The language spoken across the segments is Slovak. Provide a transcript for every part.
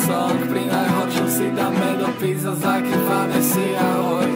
song. Pri najhoršom si dáme do pizza, zakrývané si ahoj.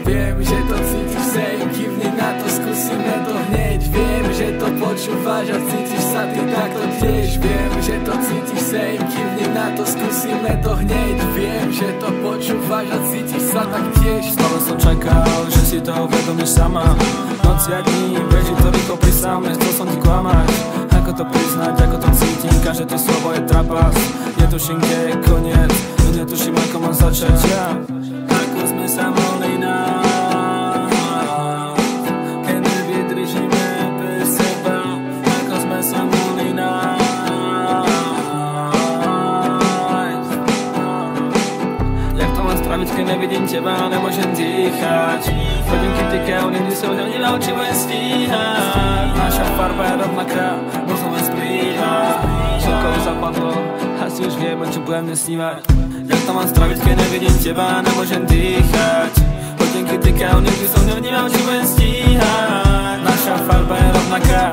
Viem, že to cítiš, same, kývni na to, skúsime to hneď. Viem, že to počúvaš a cítiš sa ty takto tiež. Viem, že to cítiš, same, kývni na to, skúsime to hneď. Viem, že to počúvaš a cítiš sa tak tiež. Stále som čakal, že si to uvedomíš sama. Noci a dní, beží to rýchlo pri sám, nechcel som ti klamať. Ako to priznať, ako to cítim, každé to slovo je trapas. Netuším, kde je koniec, netuším, ako mám začať ja. Ako sme sa mohli nájsť, keď nevydržíme bez seba. Ako sme sa mohli nájsť. Jak to mám spraviť, keď nevidím teba, nemôžem dýchať. Hodinky tikajú, nikdy som nemal, či budem stíhať. Naša farba je rovnaká, možno len splýva. Všetko už zapadlo, asi už viem, o čo budem nesnívať. Jak to mám spraviť, keď nevidím teba, nemôžem dýchať. Hodinky tikajú, nikdy som nevnímal, či budem stíhať. Naša farba je rovnaká,